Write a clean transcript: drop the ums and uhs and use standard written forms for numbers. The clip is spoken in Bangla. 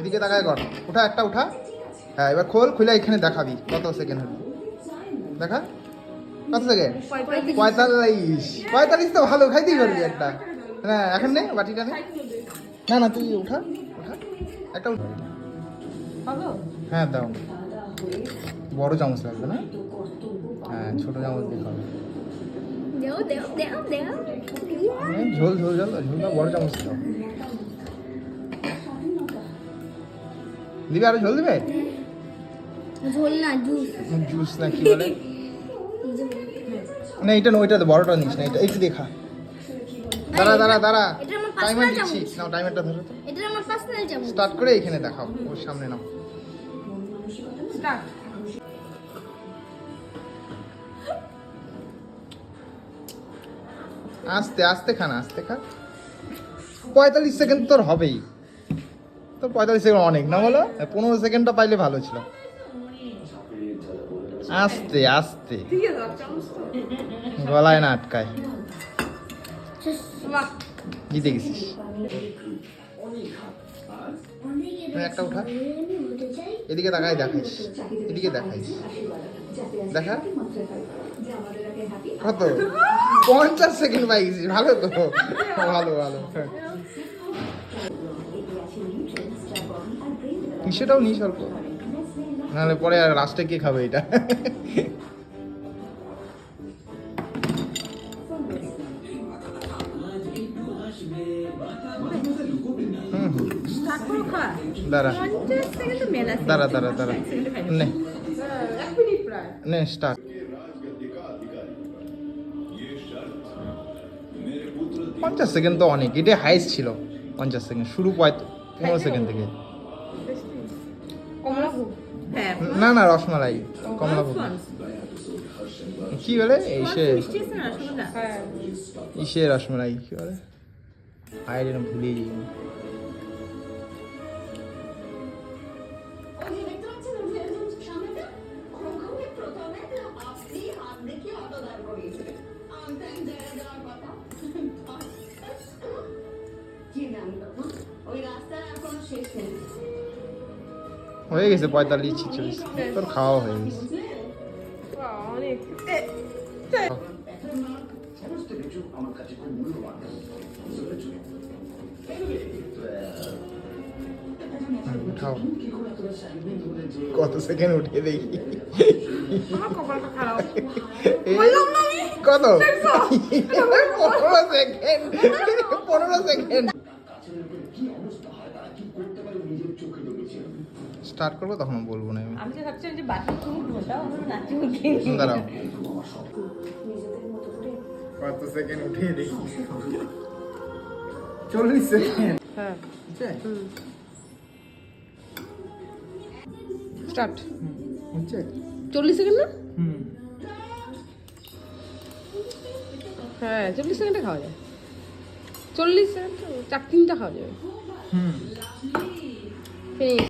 এদিকে তাকায় কর, উঠা একটা উঠা। হ্যাঁ এবার খোল, খুলে এখানে দেখাবি কত সেকেন্ড হলো। দেখা কত সেকেন্ড? 45 তো ভালো, খাইতেই পারবি একটা। হ্যাঁ এখন নে বাটিটা নে। না না তুই উঠা উঠা একটা উঠা। হ্যাঁ দাও, বড় চামচ লাগবে না? হ্যাঁ ছোট চামচ দিয়ে খাবে। ঝোল ঝোল ঝোল ঝোলটা বড় চামচ দাও। দিবে আরো ঝোল দিবে? ঝোল না, জুস। জুস না কি বলে? না এটা না, ওইটা বড়টা নিস না, এটা একটু দেখা। দাঁড়া দাঁড়া দাঁড়া, টাইমার দিচ্ছি। নাও টাইমারটা ধরো তো। এটা আমার পার্সোনাল চামচ। স্টার্ট করে এখানে দেখাও, ওর সামনে নাও। স্টার্ট। আস্তে আস্তে খান, আস্তে খা। 45 সেকেন্ড তোর হবেই। তোর 45 সেকেন্ড অনেক না বলো? 15 সেকেন্ডটা পাইলে ভালো ছিল। আস্তে আস্তে, ঠিক আছে চামচ তো। গলায় না আটকায়। বাহ, জিতে গেছিস। একটা উঠা, এদিকে তাকাই দেখাইস, এদিকে দেখাইস। দেখা কত? 50 সেকেন্ড পাই গেছিস, ভালো তো, ভালো ভালো। সেটাও নিস অল্প, নাহলে পরে আর লাস্টে কে খাবে এটা। স্টার্ট করো খা। দাঁড়া 50 সেকেন্ড তো মেলা। দাঁড়া দাঁড়া দাঁড়া, নে 1 মিনিট প্রায়। নে স্টার্ট। 50 সেকেন্ড তো অনেক, এটা হাইস্ট ছিল 50 সেকেন্ড, শুরু 15 সেকেন্ড থেকে। কমলাভোগ। হ্যাঁ। না না রসমালাই, কমলাভোগ কি বলে? মিষ্টি আছে না রসগোল্লা? হ্যাঁ। ইসে রসমালাই কি বলে? আইডিয়া ভুলিয়ে যাই। হয়ে গেছে 45-46, তোর খাওয়া হয়ে গেছে। অনেক। উঠাও, কত সেকেন্ড উঠে দেখি। আমার কপালটা খারাপ। কত? 15 সেকেন্ড, 15 সেকেন্ড। স্টার্ট করবো তখন বলবো না আমি যে ভাবছিলাম যে বাকি তুমি ঢোটাও আমরা নাচি উঠি। দাঁড়াও, কত সেকেন্ড উঠে দেখি। 40 সেকেন্ড। হ্যাঁ। স্টার্ট। হচ্ছে 40 সেকেন্ড না? হুম। হ্যাঁ 40 সেকেন্ডে খাওয়া যায়। 40 সেকেন্ড 4-3টা খাওয়া যাবে। হুম। ফিনিশ।